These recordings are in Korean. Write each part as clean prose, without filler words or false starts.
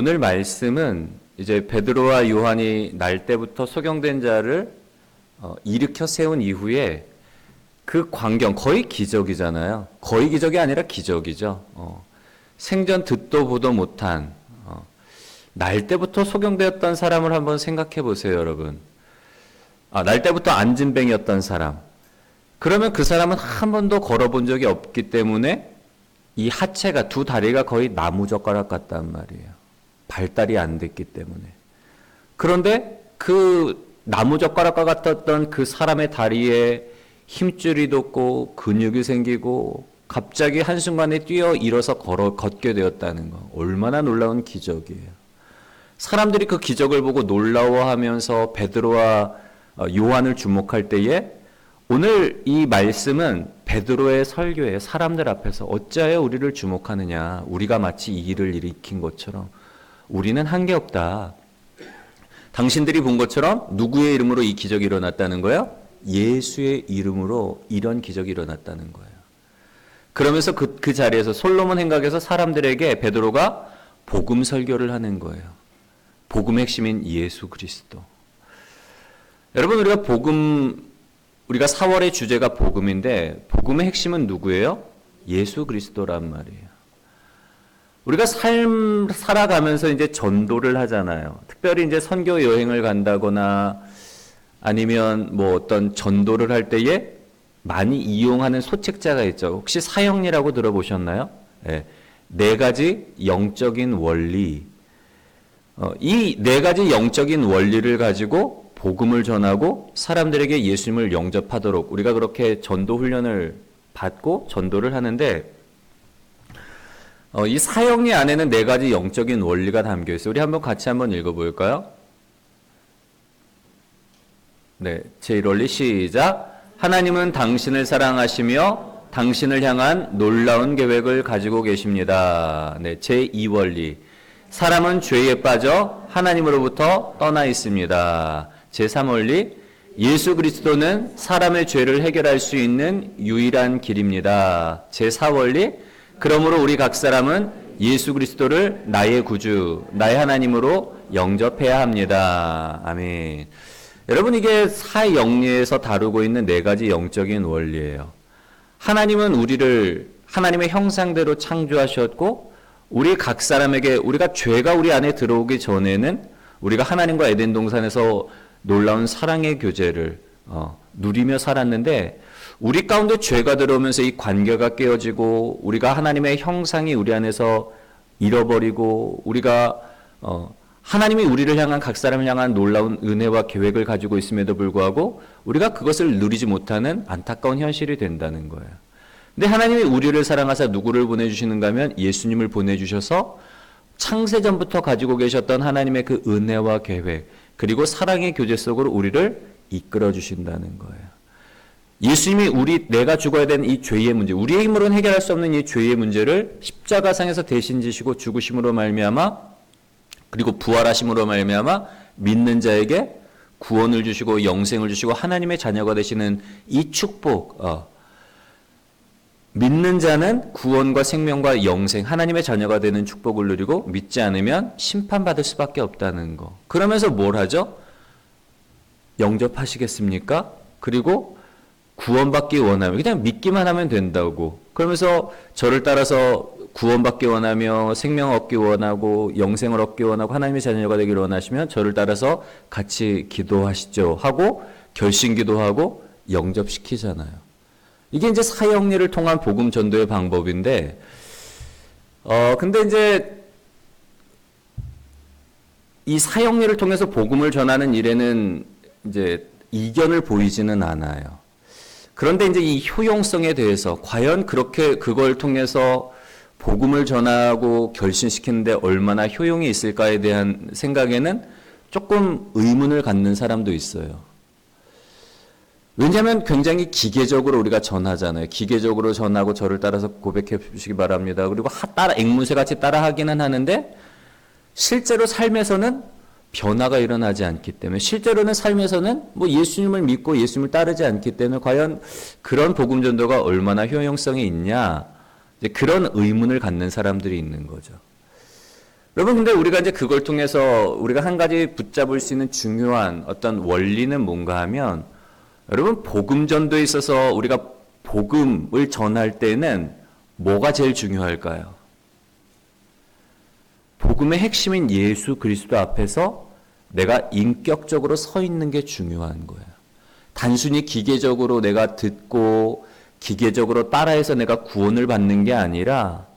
오늘 말씀은 이제 베드로와 요한이 날 때부터 소경된 자를 일으켜 세운 이후에 그 광경, 거의 기적이잖아요. 거의 기적이 아니라 기적이죠. 생전 듣도 보도 못한 날 때부터 소경되었던 사람을 한번 생각해 보세요, 여러분. 날 때부터 안진뱅이였던 사람. 그러면 그 사람은 한 번도 걸어본 적이 없기 때문에 이 하체가, 두 다리가 거의 나무젓가락 같단 말이에요. 발달이 안 됐기 때문에. 그런데 그 나무젓가락과 같았던 그 사람의 다리에 힘줄이 돋고 근육이 생기고 갑자기 한순간에 뛰어 일어서 걷게 되었다는 거. 얼마나 놀라운 기적이에요. 사람들이 그 기적을 보고 놀라워하면서 베드로와 요한을 주목할 때에 오늘 이 말씀은 베드로의 설교에 사람들 앞에서 어찌하여 우리를 주목하느냐. 우리가 마치 이 일을 일으킨 것처럼 우리는 한계 없다. 당신들이 본 것처럼 누구의 이름으로 이 기적이 일어났다는 거예요? 예수의 이름으로 이런 기적이 일어났다는 거예요. 그러면서 그 자리에서 솔로몬 행각에서 사람들에게 베드로가 복음 설교를 하는 거예요. 복음의 핵심인 예수 그리스도. 여러분, 우리가 4월의 주제가 복음인데 복음의 핵심은 누구예요? 예수 그리스도란 말이에요. 우리가 삶 살아가면서 이제 전도를 하잖아요. 특별히 이제 선교 여행을 간다거나 아니면 뭐 어떤 전도를 할 때에 많이 이용하는 소책자가 있죠. 혹시 사형리라고 들어보셨나요? 네. 네 가지 영적인 원리. 이 네 가지 영적인 원리를 가지고 복음을 전하고 사람들에게 예수님을 영접하도록 우리가 그렇게 전도 훈련을 받고 전도를 하는데 이 사형리 안에는 네 가지 영적인 원리가 담겨 있어요. 우리 같이 한번 읽어볼까요? 네, 제1원리 시작. 하나님은 당신을 사랑하시며 당신을 향한 놀라운 계획을 가지고 계십니다. 네, 제2원리. 사람은 죄에 빠져 하나님으로부터 떠나 있습니다. 제3원리. 예수 그리스도는 사람의 죄를 해결할 수 있는 유일한 길입니다. 제4원리. 그러므로 우리 각 사람은 예수 그리스도를 나의 구주, 나의 하나님으로 영접해야 합니다. 아멘. 여러분, 이게 사영리에서 다루고 있는 네 가지 영적인 원리예요. 하나님은 우리를 하나님의 형상대로 창조하셨고 우리 각 사람에게 우리가 죄가 우리 안에 들어오기 전에는 우리가 하나님과 에덴 동산에서 놀라운 사랑의 교제를 누리며 살았는데 우리 가운데 죄가 들어오면서 이 관계가 깨어지고 우리가 하나님의 형상이 우리 안에서 잃어버리고 우리가 하나님이 우리를 향한 각 사람을 향한 놀라운 은혜와 계획을 가지고 있음에도 불구하고 우리가 그것을 누리지 못하는 안타까운 현실이 된다는 거예요. 근데 하나님이 우리를 사랑하사 누구를 보내주시는가 하면 예수님을 보내주셔서 창세전부터 가지고 계셨던 하나님의 그 은혜와 계획 그리고 사랑의 교제 속으로 우리를 이끌어 주신다는 거예요. 예수님이 내가 죽어야 되는 이 죄의 문제, 우리의 힘으로는 해결할 수 없는 이 죄의 문제를 십자가상에서 대신 지시고 죽으심으로 말미암아 그리고 부활하심으로 말미암아 믿는 자에게 구원을 주시고 영생을 주시고 하나님의 자녀가 되시는 이 축복, 믿는 자는 구원과 생명과 영생, 하나님의 자녀가 되는 축복을 누리고 믿지 않으면 심판받을 수밖에 없다는 거. 그러면서 뭘 하죠? 영접하시겠습니까? 그리고 구원받기 원하면 그냥 믿기만 하면 된다고. 그러면서 저를 따라서 구원받기 원하며 생명 얻기 원하고 영생을 얻기 원하고 하나님의 자녀가 되기를 원하시면 저를 따라서 같이 기도하시죠 하고 결신기도하고 영접시키잖아요. 이게 이제 사형리를 통한 복음 전도의 방법인데 근데 이제 이 사형리를 통해서 복음을 전하는 일에는 이제 이견을 보이지는 않아요. 그런데 이제 이 효용성에 대해서 과연 그걸 통해서 복음을 전하고 결신시키는데 얼마나 효용이 있을까에 대한 생각에는 조금 의문을 갖는 사람도 있어요. 왜냐하면 굉장히 기계적으로 우리가 전하잖아요. 기계적으로 전하고 저를 따라서 고백해 주시기 바랍니다. 그리고 앵무새같이 따라하기는 하는데 실제로 삶에서는 변화가 일어나지 않기 때문에 실제로는 삶에서는 예수님을 믿고 예수님을 따르지 않기 때문에 과연 그런 복음 전도가 얼마나 효용성이 있냐 이제 그런 의문을 갖는 사람들이 있는 거죠. 여러분, 근데 우리가 이제 그걸 통해서 우리가 한 가지 붙잡을 수 있는 중요한 어떤 원리는 뭔가 하면, 여러분, 복음 전도에 있어서 우리가 복음을 전할 때는 뭐가 제일 중요할까요? 복음의 핵심인 예수 그리스도 앞에서 내가 인격적으로 서 있는 게 중요한 거예요. 단순히 기계적으로 내가 듣고 기계적으로 따라해서 내가 구원을 받는 게 아니라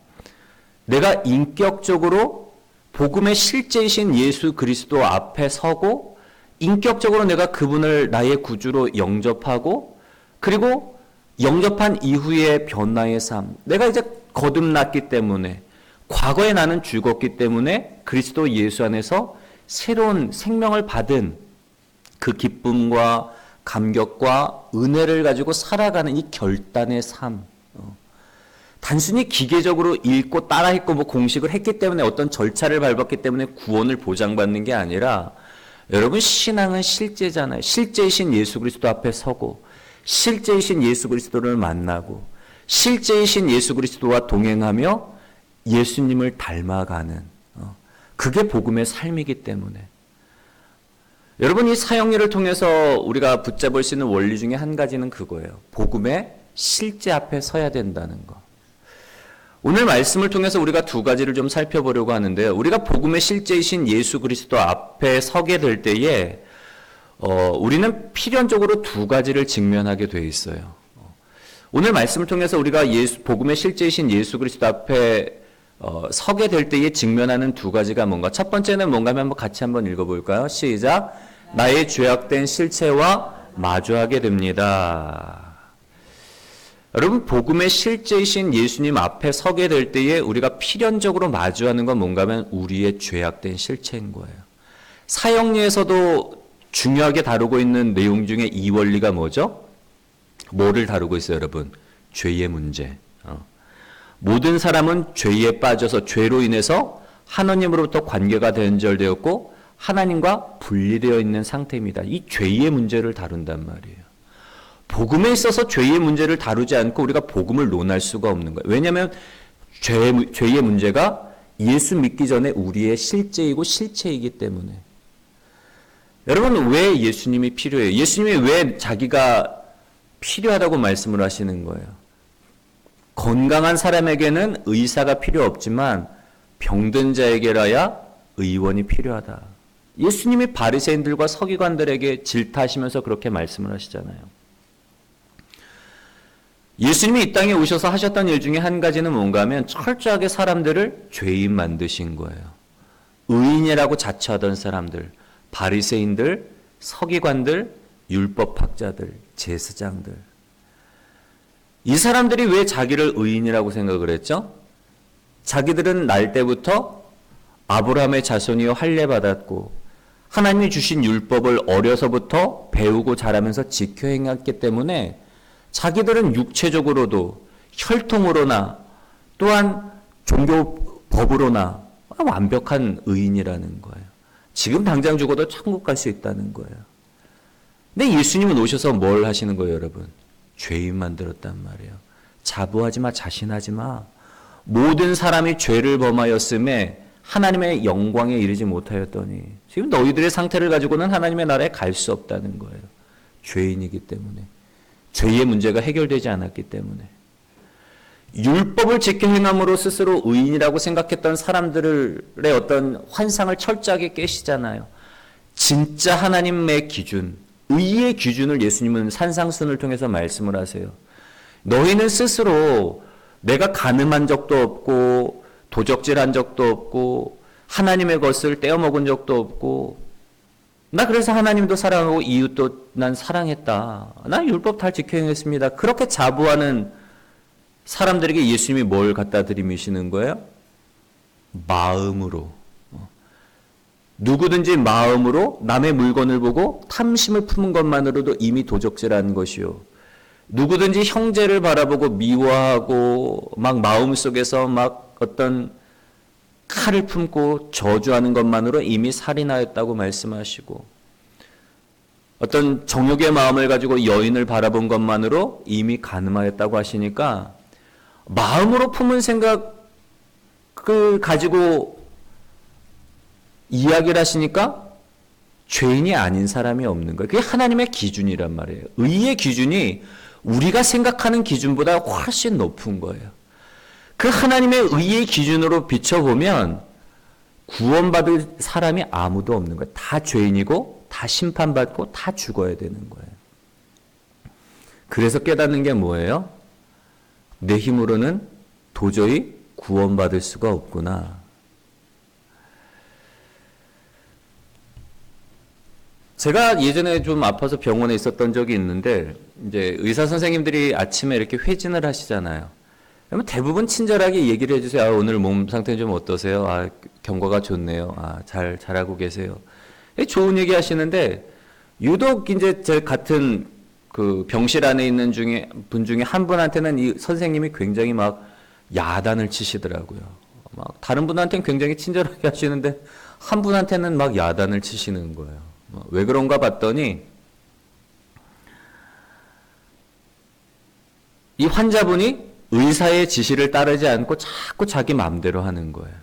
내가 인격적으로 복음의 실제이신 예수 그리스도 앞에 서고 인격적으로 내가 그분을 나의 구주로 영접하고 그리고 영접한 이후의 변화의 삶, 내가 이제 거듭났기 때문에 과거에 나는 죽었기 때문에 그리스도 예수 안에서 새로운 생명을 받은 그 기쁨과 감격과 은혜를 가지고 살아가는 이 결단의 삶. 단순히 기계적으로 읽고 따라했고 뭐 공식을 했기 때문에 어떤 절차를 밟았기 때문에 구원을 보장받는 게 아니라 여러분 신앙은 실제잖아요. 실제이신 예수 그리스도 앞에 서고 실제이신 예수 그리스도를 만나고 실제이신 예수 그리스도와 동행하며 예수님을 닮아가는 그게 복음의 삶이기 때문에 여러분 이 사형리를 통해서 우리가 붙잡을 수 있는 원리 중에 한 가지는 그거예요. 복음의 실제 앞에 서야 된다는 거. 오늘 말씀을 통해서 우리가 두 가지를 좀 살펴보려고 하는데요. 우리가 복음의 실제이신 예수 그리스도 앞에 서게 될 때에 우리는 필연적으로 두 가지를 직면하게 돼 있어요. 오늘 말씀을 통해서 우리가 복음의 실제이신 예수 그리스도 앞에 서게 될 때에 직면하는 두 가지가 뭔가? 첫 번째는 뭔가 하면 같이 한번 읽어볼까요? 시작. 나의 죄악된 실체와 마주하게 됩니다. 여러분 복음의 실제이신 예수님 앞에 서게 될 때에 우리가 필연적으로 마주하는 건 뭔가 하면 우리의 죄악된 실체인 거예요. 사형리에서도 중요하게 다루고 있는 내용 중에 이 원리가 뭐죠? 뭐를 다루고 있어요, 여러분? 죄의 문제. 모든 사람은 죄에 빠져서 죄로 인해서 하나님으로부터 관계가 단절되었고 하나님과 분리되어 있는 상태입니다. 이 죄의 문제를 다룬단 말이에요. 복음에 있어서 죄의 문제를 다루지 않고 우리가 복음을 논할 수가 없는 거예요. 왜냐하면 죄의 문제가 예수 믿기 전에 우리의 실제이고 실체이기 때문에. 여러분 왜 예수님이 필요해요? 예수님이 왜 자기가 필요하다고 말씀을 하시는 거예요? 건강한 사람에게는 의사가 필요 없지만 병든 자에게라야 의원이 필요하다. 예수님이 바리새인들과 서기관들에게 질타하시면서 그렇게 말씀을 하시잖아요. 예수님이 이 땅에 오셔서 하셨던 일 중에 한 가지는 뭔가 하면 철저하게 사람들을 죄인 만드신 거예요. 의인이라고 자처하던 사람들, 바리새인들, 서기관들, 율법학자들, 제사장들. 이 사람들이 왜 자기를 의인이라고 생각을 했죠? 자기들은 날 때부터 아브라함의 자손이요 할례받았고 하나님이 주신 율법을 어려서부터 배우고 자라면서 지켜 행했기 때문에 자기들은 육체적으로도 혈통으로나 또한 종교법으로나 완벽한 의인이라는 거예요. 지금 당장 죽어도 천국 갈 수 있다는 거예요. 근데 예수님은 오셔서 뭘 하시는 거예요, 여러분? 죄인 만들었단 말이에요. 자부하지 마, 자신하지 마. 모든 사람이 죄를 범하였음에 하나님의 영광에 이르지 못하였더니 지금 너희들의 상태를 가지고는 하나님의 나라에 갈 수 없다는 거예요. 죄인이기 때문에. 죄의 문제가 해결되지 않았기 때문에. 율법을 지켜 행함으로 스스로 의인이라고 생각했던 사람들의 어떤 환상을 철저하게 깨시잖아요. 진짜 하나님의 기준, 의의 기준을 예수님은 산상순을 통해서 말씀을 하세요. 너희는 스스로 내가 가늠한 적도 없고 도적질한 적도 없고 하나님의 것을 떼어먹은 적도 없고 나 그래서 하나님도 사랑하고 이웃도 난 사랑했다. 나 율법 다 지켜 행했습니다. 그렇게 자부하는 사람들에게 예수님이 뭘 갖다 드리시는 거예요? 마음으로. 누구든지 마음으로 남의 물건을 보고 탐심을 품은 것만으로도 이미 도적질한 것이요. 누구든지 형제를 바라보고 미워하고 막 마음속에서 막 어떤 칼을 품고 저주하는 것만으로 이미 살인하였다고 말씀하시고 어떤 정욕의 마음을 가지고 여인을 바라본 것만으로 이미 간음하였다고 하시니까 마음으로 품은 생각을 가지고 이야기를 하시니까 죄인이 아닌 사람이 없는 거예요. 그게 하나님의 기준이란 말이에요. 의의 기준이 우리가 생각하는 기준보다 훨씬 높은 거예요. 그 하나님의 의의 기준으로 비춰보면 구원받을 사람이 아무도 없는 거예요. 다 죄인이고 다 심판받고 다 죽어야 되는 거예요. 그래서 깨닫는 게 뭐예요? 내 힘으로는 도저히 구원받을 수가 없구나. 제가 예전에 좀 아파서 병원에 있었던 적이 있는데 이제 의사 선생님들이 아침에 이렇게 회진을 하시잖아요. 그러면 대부분 친절하게 얘기를 해주세요. 아, 오늘 몸 상태 좀 어떠세요? 아, 경과가 좋네요. 아, 잘하고 계세요. 좋은 얘기 하시는데 유독 이제 제 같은 그 병실 안에 있는 분 중에 한 분한테는 이 선생님이 굉장히 막 야단을 치시더라고요. 막 다른 분한테는 굉장히 친절하게 하시는데 한 분한테는 막 야단을 치시는 거예요. 왜 그런가 봤더니 이 환자분이 의사의 지시를 따르지 않고 자꾸 자기 마음대로 하는 거예요.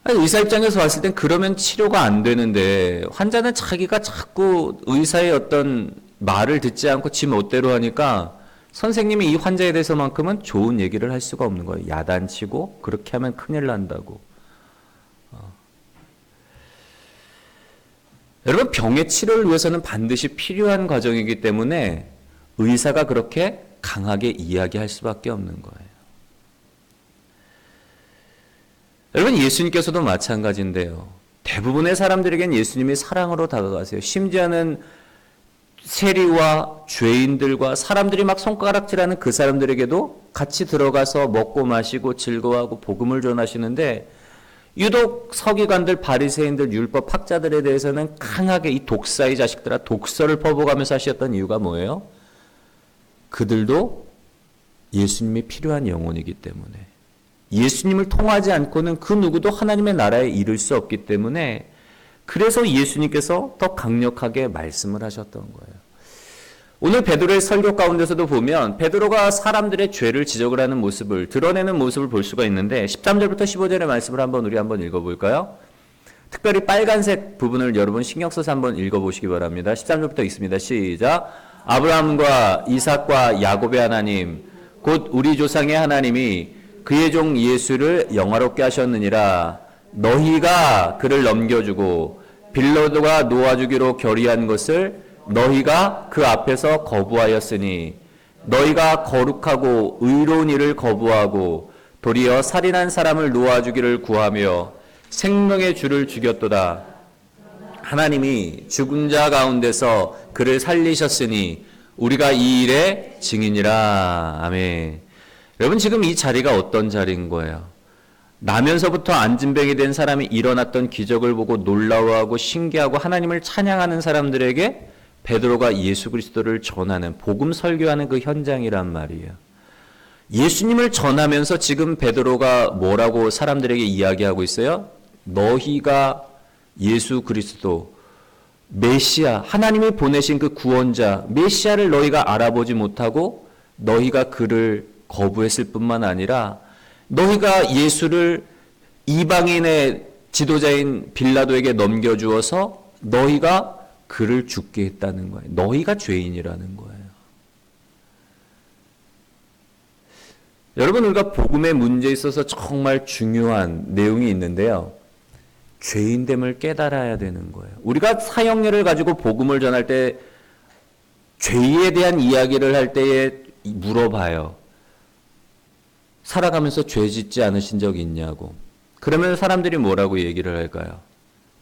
의사 입장에서 봤을 땐 그러면 치료가 안 되는데 환자는 자기가 자꾸 의사의 어떤 말을 듣지 않고 지 멋대로 하니까 선생님이 이 환자에 대해서만큼은 좋은 얘기를 할 수가 없는 거예요. 야단치고 그렇게 하면 큰일 난다고. 여러분, 병의 치료를 위해서는 반드시 필요한 과정이기 때문에 의사가 그렇게 강하게 이야기할 수밖에 없는 거예요. 여러분, 예수님께서도 마찬가지인데요. 대부분의 사람들에겐 예수님이 사랑으로 다가가세요. 심지어는 세리와 죄인들과 사람들이 막 손가락질하는 그 사람들에게도 같이 들어가서 먹고 마시고 즐거워하고 복음을 전하시는데 유독 서기관들, 바리새인들, 율법 학자들에 대해서는 강하게 이 독사의 자식들아 독서를 퍼부어가면서 하셨던 이유가 뭐예요? 그들도 예수님이 필요한 영혼이기 때문에 예수님을 통하지 않고는 그 누구도 하나님의 나라에 이를 수 없기 때문에 그래서 예수님께서 더 강력하게 말씀을 하셨던 거예요. 오늘 베드로의 설교 가운데서도 보면 베드로가 사람들의 죄를 지적을 하는 모습을 드러내는 모습을 볼 수가 있는데 13절부터 15절의 말씀을 우리 한번 읽어볼까요? 특별히 빨간색 부분을 여러분 신경 써서 한번 읽어보시기 바랍니다. 13절부터 읽습니다. 시작. 아브라함과 이삭과 야곱의 하나님 곧 우리 조상의 하나님이 그의 종 예수를 영화롭게 하셨느니라. 너희가 그를 넘겨주고 빌라도가 놓아주기로 결의한 것을 너희가 그 앞에서 거부하였으니 너희가 거룩하고 의로운 일을 거부하고 도리어 살인한 사람을 놓아주기를 구하며 생명의 주를 죽였도다. 하나님이 죽은 자 가운데서 그를 살리셨으니 우리가 이 일의 증인이라. 아멘. 여러분, 지금 이 자리가 어떤 자리인 거예요? 나면서부터 안진뱅이 된 사람이 일어났던 기적을 보고 놀라워하고 신기하고 하나님을 찬양하는 사람들에게 베드로가 예수 그리스도를 전하는 복음 설교하는 그 현장이란 말이에요. 예수님을 전하면서 지금 베드로가 뭐라고 사람들에게 이야기하고 있어요? 너희가 예수 그리스도 메시아, 하나님이 보내신 그 구원자 메시아를 너희가 알아보지 못하고 너희가 그를 거부했을 뿐만 아니라 너희가 예수를 이방인의 지도자인 빌라도에게 넘겨주어서 너희가 그를 죽게 했다는 거예요. 너희가 죄인이라는 거예요. 여러분, 우리가 복음의 문제에 있어서 정말 중요한 내용이 있는데요. 죄인됨을 깨달아야 되는 거예요. 우리가 사형례를 가지고 복음을 전할 때 죄에 대한 이야기를 할 때에 물어봐요. 살아가면서 죄 짓지 않으신 적 있냐고. 그러면 사람들이 뭐라고 얘기를 할까요?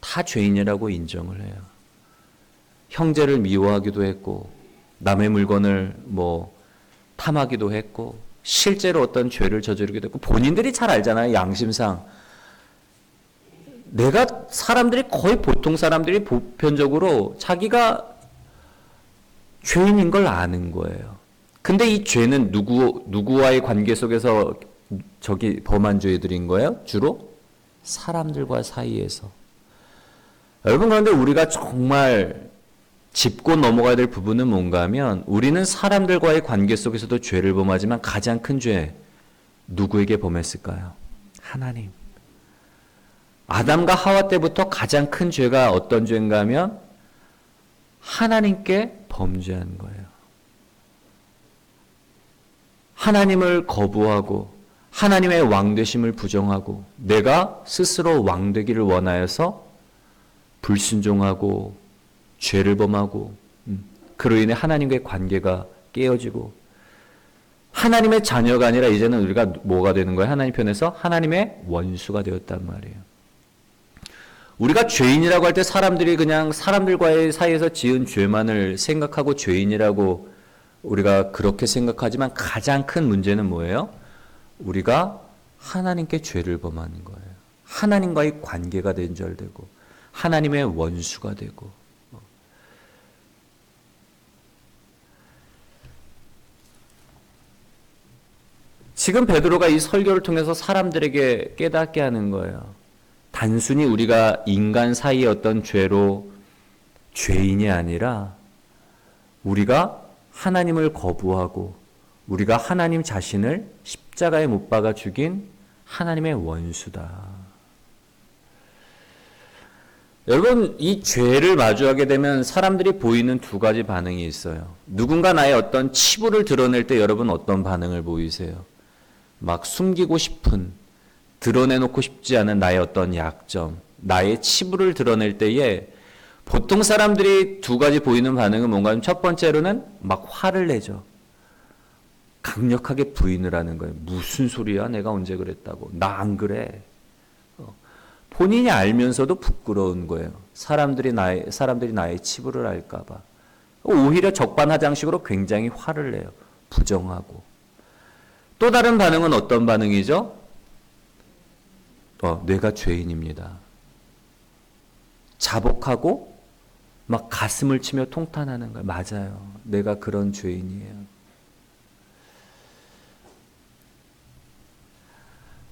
다 죄인이라고 인정을 해요. 형제를 미워하기도 했고 남의 물건을 탐하기도 했고 실제로 어떤 죄를 저지르기도 했고 본인들이 잘 알잖아요. 양심상. 내가 사람들이 거의 보통 사람들이 보편적으로 자기가 죄인인 걸 아는 거예요. 근데 이 죄는 누구와의 관계 속에서 범한 죄들인 거예요? 주로 사람들과 사이에서. 여러분, 그런데 우리가 정말 짚고 넘어가야 될 부분은 뭔가 하면 우리는 사람들과의 관계 속에서도 죄를 범하지만 가장 큰 죄 누구에게 범했을까요? 하나님. 아담과 하와 때부터 가장 큰 죄가 어떤 죄인가 하면 하나님께 범죄한 거예요. 하나님을 거부하고 하나님의 왕되심을 부정하고 내가 스스로 왕되기를 원하여서 불순종하고 죄를 범하고 그로 인해 하나님과의 관계가 깨어지고 하나님의 자녀가 아니라 이제는 우리가 뭐가 되는 거예요? 하나님 편에서 하나님의 원수가 되었단 말이에요. 우리가 죄인이라고 할 때 사람들이 그냥 사람들과의 사이에서 지은 죄만을 생각하고 죄인이라고 우리가 그렇게 생각하지만 가장 큰 문제는 뭐예요? 우리가 하나님께 죄를 범하는 거예요. 하나님과의 관계가 단절되고 하나님의 원수가 되고 지금 베드로가 이 설교를 통해서 사람들에게 깨닫게 하는 거예요. 단순히 우리가 인간 사이의 어떤 죄로 죄인이 아니라 우리가 하나님을 거부하고 우리가 하나님 자신을 십자가에 못 박아 죽인 하나님의 원수다. 여러분, 이 죄를 마주하게 되면 사람들이 보이는 두 가지 반응이 있어요. 누군가 나의 어떤 치부를 드러낼 때 여러분 어떤 반응을 보이세요? 막 숨기고 싶은, 드러내놓고 싶지 않은 나의 어떤 약점, 나의 치부를 드러낼 때에 보통 사람들이 두 가지 보이는 반응은 뭔가 하면 첫 번째로는 막 화를 내죠. 강력하게 부인을 하는 거예요. 무슨 소리야? 내가 언제 그랬다고. 나 안 그래. 본인이 알면서도 부끄러운 거예요. 사람들이 나의 치부를 알까 봐. 오히려 적반하장식으로 굉장히 화를 내요. 부정하고. 또 다른 반응은 어떤 반응이죠? 내가 죄인입니다. 자복하고 막 가슴을 치며 통탄하는 거예요. 맞아요. 내가 그런 죄인이에요.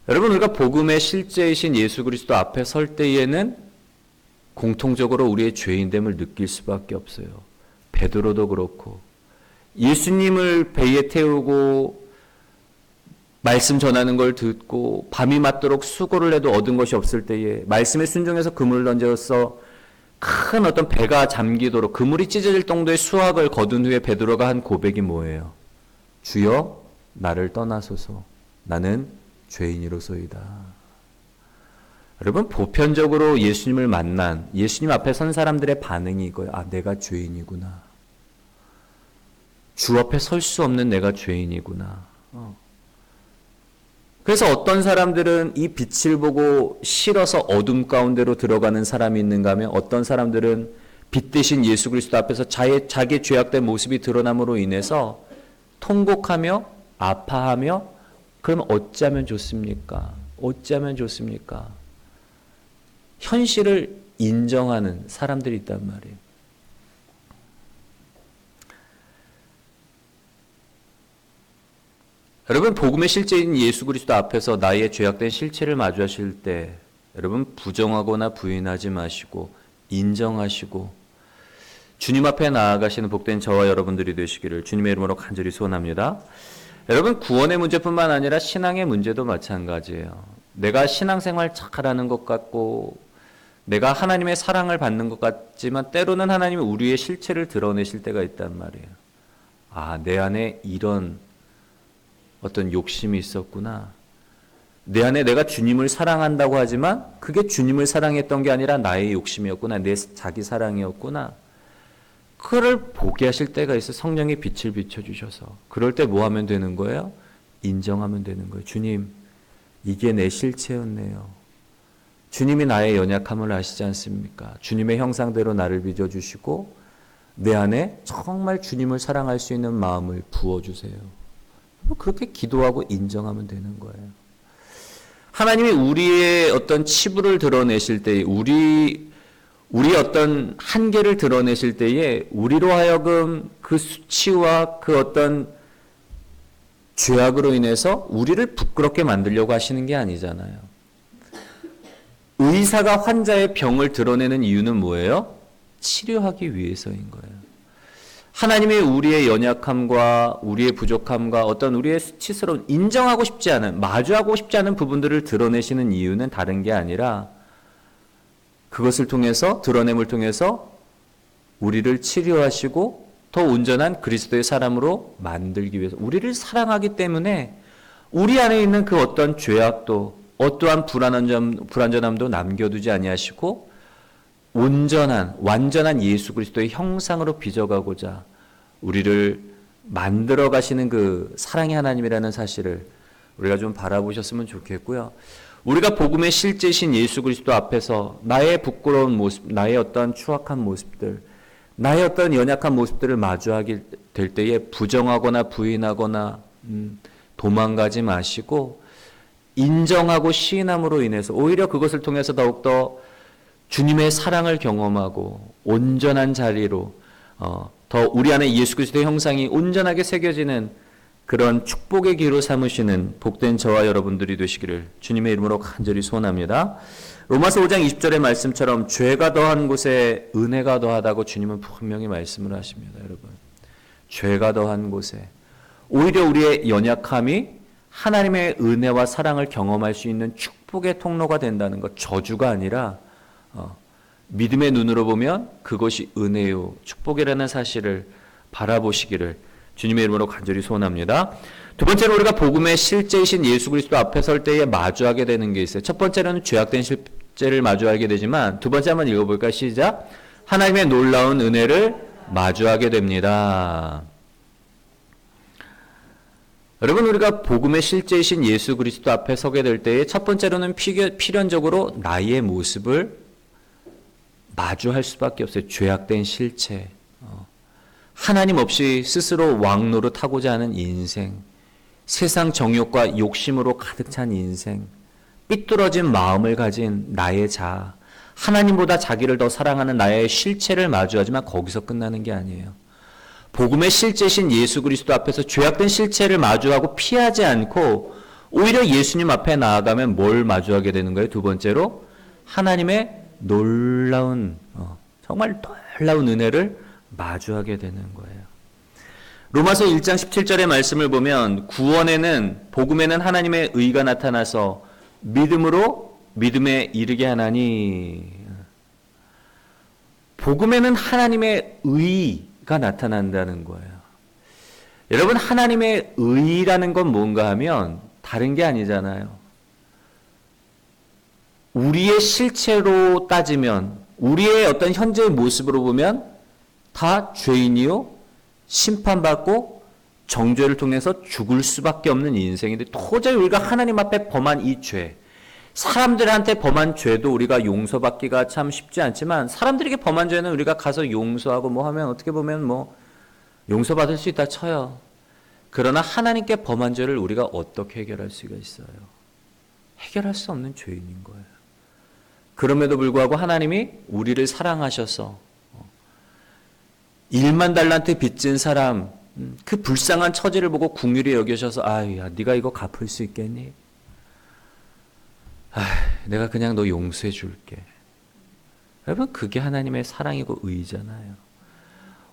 여러분, 우리가 복음의 실제이신 예수 그리스도 앞에 설 때에는 공통적으로 우리의 죄인됨을 느낄 수밖에 없어요. 베드로도 그렇고 예수님을 배에 태우고 말씀 전하는 걸 듣고 밤이 맞도록 수고를 해도 얻은 것이 없을 때에 말씀에 순종해서 그물을 던져서 큰 어떤 배가 잠기도록 그물이 찢어질 정도의 수확을 거둔 후에 베드로가 한 고백이 뭐예요? 주여 나를 떠나소서 나는 죄인이로소이다. 여러분, 보편적으로 예수님을 만난 예수님 앞에 선 사람들의 반응이 이거예요. 내가 죄인이구나. 주 앞에 설 수 없는 내가 죄인이구나. 그래서 어떤 사람들은 이 빛을 보고 싫어서 어둠 가운데로 들어가는 사람이 있는가 하면 어떤 사람들은 빛 대신 예수 그리스도 앞에서 자기의 죄악된 모습이 드러남으로 인해서 통곡하며 아파하며 그럼 어찌하면 좋습니까? 어찌하면 좋습니까? 현실을 인정하는 사람들이 있단 말이에요. 여러분, 복음의 실제인 예수 그리스도 앞에서 나의 죄악된 실체를 마주하실 때 여러분 부정하거나 부인하지 마시고 인정하시고 주님 앞에 나아가시는 복된 저와 여러분들이 되시기를 주님의 이름으로 간절히 소원합니다. 여러분, 구원의 문제뿐만 아니라 신앙의 문제도 마찬가지예요. 내가 신앙생활 잘하는 것 같고 내가 하나님의 사랑을 받는 것 같지만 때로는 하나님이 우리의 실체를 드러내실 때가 있단 말이에요. 내 안에 이런 어떤 욕심이 있었구나. 내 안에 내가 주님을 사랑한다고 하지만 그게 주님을 사랑했던 게 아니라 나의 욕심이었구나. 내 자기 사랑이었구나. 그걸 보게 하실 때가 있어. 성령의 빛을 비춰주셔서. 그럴 때 뭐 하면 되는 거예요? 인정하면 되는 거예요. 주님, 이게 내 실체였네요. 주님이 나의 연약함을 아시지 않습니까? 주님의 형상대로 나를 빚어주시고 내 안에 정말 주님을 사랑할 수 있는 마음을 부어주세요. 그렇게 기도하고 인정하면 되는 거예요. 하나님이 우리의 어떤 치부를 드러내실 때, 우리의 어떤 한계를 드러내실 때에 우리로 하여금 그 수치와 그 어떤 죄악으로 인해서 우리를 부끄럽게 만들려고 하시는 게 아니잖아요. 의사가 환자의 병을 드러내는 이유는 뭐예요? 치료하기 위해서인 거예요. 하나님이 우리의 연약함과 우리의 부족함과 어떤 우리의 수치스러운 인정하고 싶지 않은, 마주하고 싶지 않은 부분들을 드러내시는 이유는 다른 게 아니라 그것을 통해서, 드러냄을 통해서 우리를 치료하시고 더 온전한 그리스도의 사람으로 만들기 위해서, 우리를 사랑하기 때문에 우리 안에 있는 그 어떤 죄악도, 어떠한 불완전함도 남겨두지 아니하시고 완전한 예수 그리스도의 형상으로 빚어가고자 우리를 만들어 가시는 그 사랑의 하나님이라는 사실을 우리가 좀 바라보셨으면 좋겠고요. 우리가 복음의 실제신 예수 그리스도 앞에서 나의 부끄러운 모습, 나의 어떤 추악한 모습들, 나의 어떤 연약한 모습들을 마주하게 될 때에 부정하거나 부인하거나 도망가지 마시고 인정하고 시인함으로 인해서 오히려 그것을 통해서 더욱더 주님의 사랑을 경험하고 온전한 자리로 더 우리 안에 예수 그리스도의 형상이 온전하게 새겨지는 그런 축복의 기로 삼으시는 복된 저와 여러분들이 되시기를 주님의 이름으로 간절히 소원합니다. 로마서 5장 20절의 말씀처럼 죄가 더한 곳에 은혜가 더하다고 주님은 분명히 말씀을 하십니다. 여러분, 죄가 더한 곳에 오히려 우리의 연약함이 하나님의 은혜와 사랑을 경험할 수 있는 축복의 통로가 된다는 것, 저주가 아니라 믿음의 눈으로 보면 그것이 은혜요 축복이라는 사실을 바라보시기를 주님의 이름으로 간절히 소원합니다. 두 번째로 우리가 복음의 실제이신 예수 그리스도 앞에 설 때에 마주하게 되는 게 있어요. 첫 번째로는 죄악된 실제를 마주하게 되지만 두 번째 한번 읽어볼까요? 시작. 하나님의 놀라운 은혜를 마주하게 됩니다. 여러분, 우리가 복음의 실제이신 예수 그리스도 앞에 서게 될 때에 첫 번째로는 필연적으로 나의 모습을 마주할 수밖에 없어요. 죄악된 실체, 하나님 없이 스스로 왕노릇하고자 하는 인생, 세상 정욕과 욕심으로 가득 찬 인생, 삐뚤어진 마음을 가진 나의 자아, 하나님보다 자기를 더 사랑하는 나의 실체를 마주하지만 거기서 끝나는 게 아니에요. 복음의 실제신 예수 그리스도 앞에서 죄악된 실체를 마주하고 피하지 않고 오히려 예수님 앞에 나아가면 뭘 마주하게 되는 거예요? 두 번째로 하나님의 놀라운 정말 놀라운 은혜를 마주하게 되는 거예요. 로마서 1장 17절의 말씀을 보면 구원에는 복음에는 하나님의 의가 나타나서 믿음으로 믿음에 이르게 하나니, 복음에는 하나님의 의가 나타난다는 거예요. 여러분, 하나님의 의라는 건 뭔가 하면 다른 게 아니잖아요. 우리의 실체로 따지면, 우리의 어떤 현재의 모습으로 보면 다 죄인이요, 심판받고 정죄를 통해서 죽을 수밖에 없는 인생인데 도저히 우리가 하나님 앞에 범한 이 죄, 사람들한테 범한 죄도 우리가 용서받기가 참 쉽지 않지만 사람들에게 범한 죄는 우리가 가서 용서하고 뭐 하면 어떻게 보면 뭐 용서받을 수 있다 쳐요. 그러나 하나님께 범한 죄를 우리가 어떻게 해결할 수가 있어요? 해결할 수 없는 죄인인 거예요. 그럼에도 불구하고 하나님이 우리를 사랑하셔서 1만 달란트 빚진 사람, 그 불쌍한 처지를 보고 긍휼히 여기셔서 아유야, 네가 이거 갚을 수 있겠니? 내가 그냥 너 용서해 줄게. 여러분, 그게 하나님의 사랑이고 의잖아요.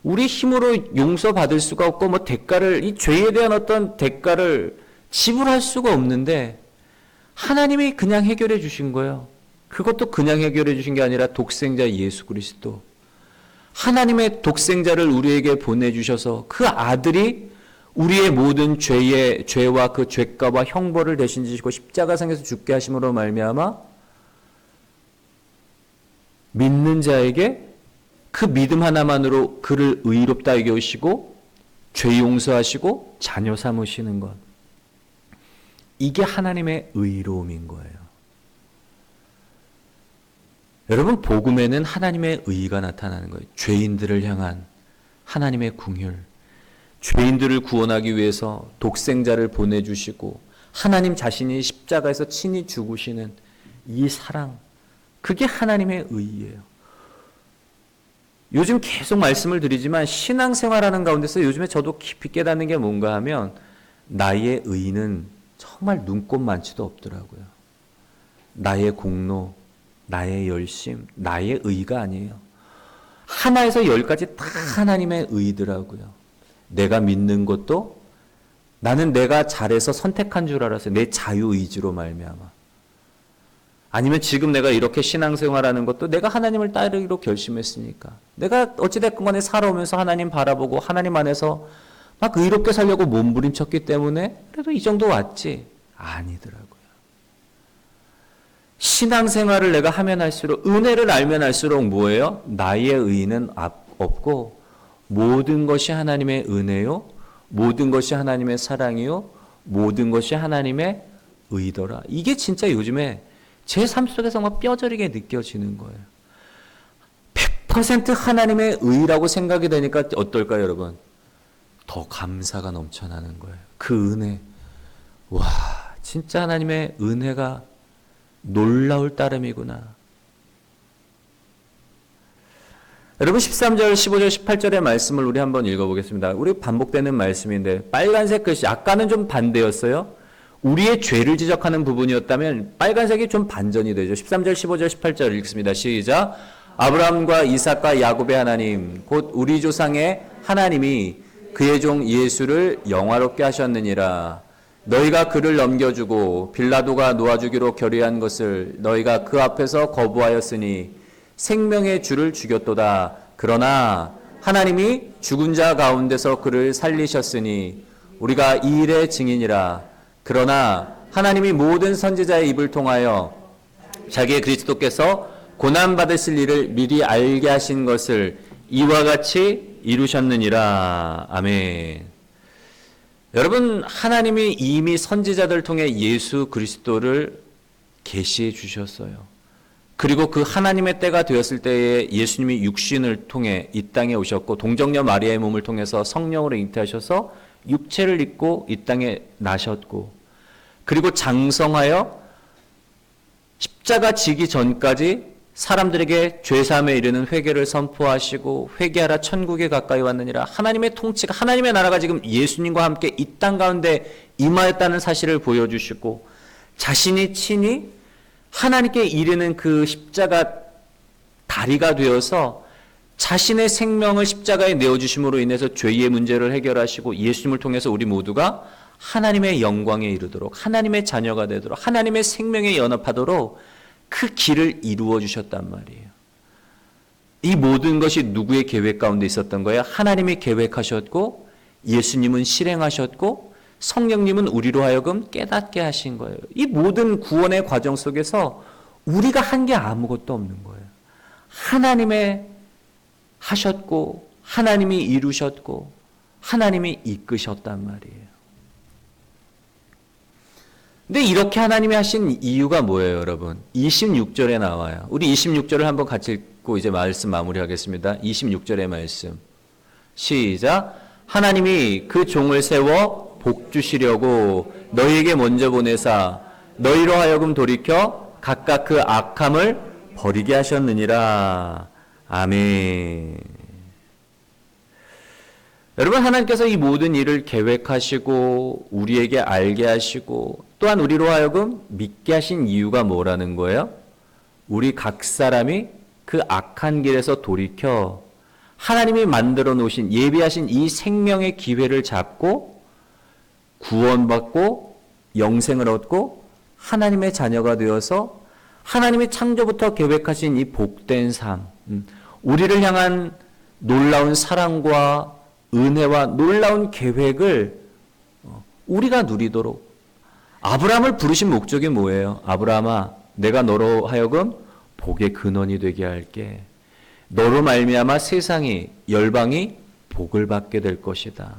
우리 힘으로 용서받을 수가 없고 뭐 대가를, 이 죄에 대한 어떤 대가를 지불할 수가 없는데 하나님이 그냥 해결해 주신 거예요. 그것도 그냥 해결해 주신 게 아니라 독생자 예수 그리스도, 하나님의 독생자를 우리에게 보내주셔서 그 아들이 우리의 모든 죄와 그 죄값과 형벌을 대신 지시고 십자가상에서 죽게 하심으로 말미암아 믿는 자에게 그 믿음 하나만으로 그를 의롭다 여기시고 죄 용서하시고 자녀 삼으시는 것, 이게 하나님의 의로움인 거예요. 여러분, 복음에는 하나님의 의가 나타나는 거예요. 죄인들을 향한 하나님의 긍휼, 죄인들을 구원하기 위해서 독생자를 보내주시고 하나님 자신이 십자가에서 친히 죽으시는 이 사랑, 그게 하나님의 의예요. 요즘 계속 말씀을 드리지만 신앙생활하는 가운데서 요즘에 저도 깊이 깨닫는 게 뭔가 하면 나의 의는 정말 눈꼽만치도 없더라고요. 나의 공로, 나의 열심, 나의 의가 아니에요. 하나에서 열까지 다 하나님의 의더라고요. 내가 믿는 것도 나는 내가 잘해서 선택한 줄 알았어요. 내 자유의지로 말미암아. 아니면 지금 내가 이렇게 신앙생활하는 것도 내가 하나님을 따르기로 결심했으니까. 내가 어찌됐건 간에 살아오면서 하나님 바라보고 하나님 안에서 막 의롭게 살려고 몸부림쳤기 때문에 그래도 이 정도 왔지. 아니더라고요. 신앙생활을 내가 하면 할수록, 은혜를 알면 할수록 뭐예요? 나의 의는 없고 모든 것이 하나님의 은혜요, 모든 것이 하나님의 사랑이요, 모든 것이 하나님의 의더라. 이게 진짜 요즘에 제 삶 속에서 막 뼈저리게 느껴지는 거예요. 100% 하나님의 의라고 생각이 되니까 어떨까요, 여러분? 더 감사가 넘쳐나는 거예요. 그 은혜. 와, 진짜 하나님의 은혜가 놀라울 따름이구나. 여러분 13절, 15절, 18절의 말씀을 우리 한번 읽어보겠습니다. 우리 반복되는 말씀인데 빨간색 글씨, 아까는 좀 반대였어요. 우리의 죄를 지적하는 부분이었다면 빨간색이 좀 반전이 되죠. 13절, 15절, 18절 읽습니다. 시작. 아브라함과 이삭과 야곱의 하나님 곧 우리 조상의 하나님이 그의 종 예수를 영화롭게 하셨느니라. 너희가 그를 넘겨주고 빌라도가 놓아주기로 결의한 것을 너희가 그 앞에서 거부하였으니 생명의 주를 죽였도다. 그러나 하나님이 죽은 자 가운데서 그를 살리셨으니 우리가 이 일의 증인이라. 그러나 하나님이 모든 선지자의 입을 통하여 자기의 그리스도께서 고난받으실 일을 미리 알게 하신 것을 이와 같이 이루셨느니라. 아멘. 여러분, 하나님이 이미 선지자들 통해 예수 그리스도를 계시해 주셨어요. 그리고 그 하나님의 때가 되었을 때에 예수님이 육신을 통해 이 땅에 오셨고 동정녀 마리아의 몸을 통해서 성령으로 잉태하셔서 육체를 입고 이 땅에 나셨고, 그리고 장성하여 십자가 지기 전까지 사람들에게 죄사함에 이르는 회개를 선포하시고 회개하라 천국에 가까이 왔느니라. 하나님의 통치가, 하나님의 나라가 지금 예수님과 함께 이 땅 가운데 임하였다는 사실을 보여주시고, 자신이 친히 하나님께 이르는 그 십자가 다리가 되어서 자신의 생명을 십자가에 내어주심으로 인해서 죄의 문제를 해결하시고 예수님을 통해서 우리 모두가 하나님의 영광에 이르도록, 하나님의 자녀가 되도록, 하나님의 생명에 연합하도록 그 길을 이루어 주셨단 말이에요. 이 모든 것이 누구의 계획 가운데 있었던 거예요? 하나님이 계획하셨고 예수님은 실행하셨고 성령님은 우리로 하여금 깨닫게 하신 거예요. 이 모든 구원의 과정 속에서 우리가 한 게 아무것도 없는 거예요. 하나님의 하셨고 하나님이 이루셨고 하나님이 이끄셨단 말이에요. 근데 이렇게 하나님이 하신 이유가 뭐예요, 여러분? 26절에 나와요. 우리 26절을 한번 같이 읽고 이제 말씀 마무리하겠습니다. 26절의 말씀. 시작. 하나님이 그 종을 세워 복 주시려고 너희에게 먼저 보내사 너희로 하여금 돌이켜 각각 그 악함을 버리게 하셨느니라. 아멘. 여러분, 하나님께서 이 모든 일을 계획하시고 우리에게 알게 하시고 또한 우리로 하여금 믿게 하신 이유가 뭐라는 거예요? 우리 각 사람이 그 악한 길에서 돌이켜 하나님이 만들어 놓으신, 예비하신 이 생명의 기회를 잡고 구원받고 영생을 얻고 하나님의 자녀가 되어서 하나님이 창조부터 계획하신 이 복된 삶, 우리를 향한 놀라운 사랑과 은혜와 놀라운 계획을 우리가 누리도록. 아브라함을 부르신 목적이 뭐예요? 아브라함아, 내가 너로 하여금 복의 근원이 되게 할게. 너로 말미암아 세상이, 열방이 복을 받게 될 것이다.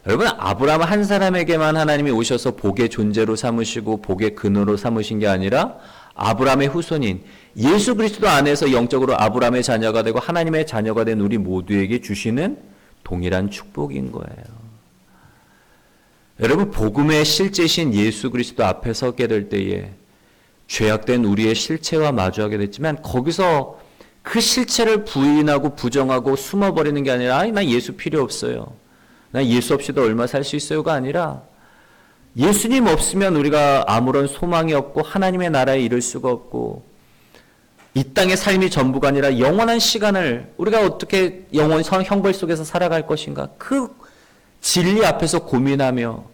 여러분, 아브라함 한 사람에게만 하나님이 오셔서 복의 존재로 삼으시고 복의 근원으로 삼으신 게 아니라 아브라함의 후손인 예수 그리스도 안에서 영적으로 아브라함의 자녀가 되고 하나님의 자녀가 된 우리 모두에게 주시는 동일한 축복인 거예요. 여러분, 복음의 실제신 예수 그리스도 앞에 서게 될 때에 죄악된 우리의 실체와 마주하게 됐지만 거기서 그 실체를 부인하고 부정하고 숨어버리는 게 아니라 나 예수 필요 없어요. 나 예수 없이도 얼마 살 수 있어요가 아니라 예수님 없으면 우리가 아무런 소망이 없고 하나님의 나라에 이를 수가 없고 이 땅의 삶이 전부가 아니라 영원한 시간을 우리가 어떻게 영원 형벌 속에서 살아갈 것인가, 그 진리 앞에서 고민하며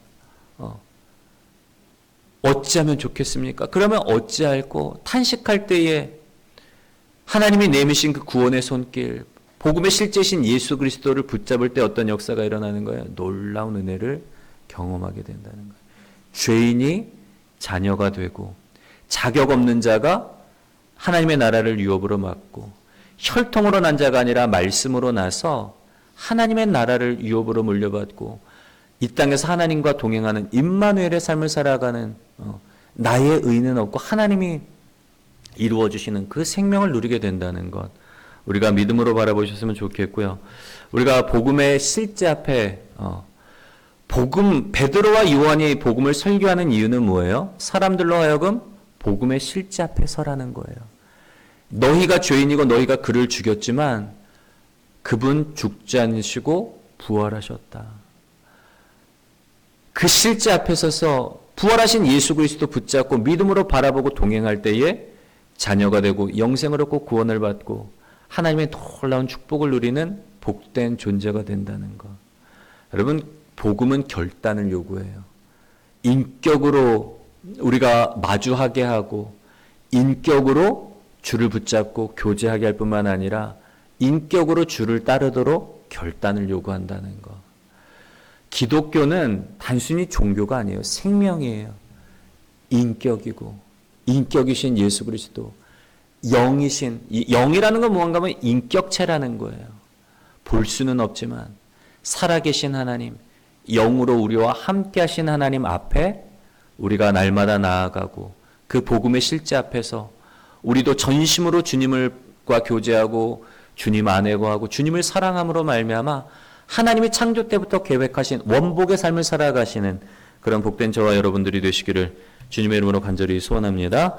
어찌하면 좋겠습니까? 그러면 어찌할꼬 탄식할 때에 하나님이 내미신 그 구원의 손길, 복음의 실제신 예수 그리스도를 붙잡을 때 어떤 역사가 일어나는 거예요? 놀라운 은혜를 경험하게 된다는 거예요. 죄인이 자녀가 되고 자격 없는 자가 하나님의 나라를 유업으로 맡고 혈통으로 난 자가 아니라 말씀으로 나서 하나님의 나라를 유업으로 물려받고 이 땅에서 하나님과 동행하는 임마누엘의 삶을 살아가는 나의 의는 없고 하나님이 이루어 주시는 그 생명을 누리게 된다는 것, 우리가 믿음으로 바라보셨으면 좋겠고요. 우리가 복음의 실제 앞에 베드로와 요한이 복음을 설교하는 이유는 뭐예요? 사람들로 하여금 복음의 실제 앞에 서라는 거예요. 너희가 죄인이고 너희가 그를 죽였지만 그분 죽지 않으시고 부활하셨다. 그 실제 앞에 서서 부활하신 예수 그리스도 붙잡고 믿음으로 바라보고 동행할 때에 자녀가 되고 영생을 얻고 구원을 받고 하나님의 놀라운 축복을 누리는 복된 존재가 된다는 것. 여러분, 복음은 결단을 요구해요. 인격으로 우리가 마주하게 하고 인격으로 주를 붙잡고 교제하게 할 뿐만 아니라 인격으로 주를 따르도록 결단을 요구한다는 것. 기독교는 단순히 종교가 아니에요. 생명이에요. 인격이고 인격이신 예수 그리스도, 영이신, 영이라는 건 무언가 하면 인격체라는 거예요. 볼 수는 없지만 살아계신 하나님, 영으로 우리와 함께 하신 하나님 앞에 우리가 날마다 나아가고 그 복음의 실제 앞에서 우리도 전심으로 주님과 교제하고 주님 안에 거하고 주님을 사랑함으로 말미암아 하나님이 창조 때부터 계획하신 원복의 삶을 살아가시는 그런 복된 저와 여러분들이 되시기를 주님의 이름으로 간절히 소원합니다.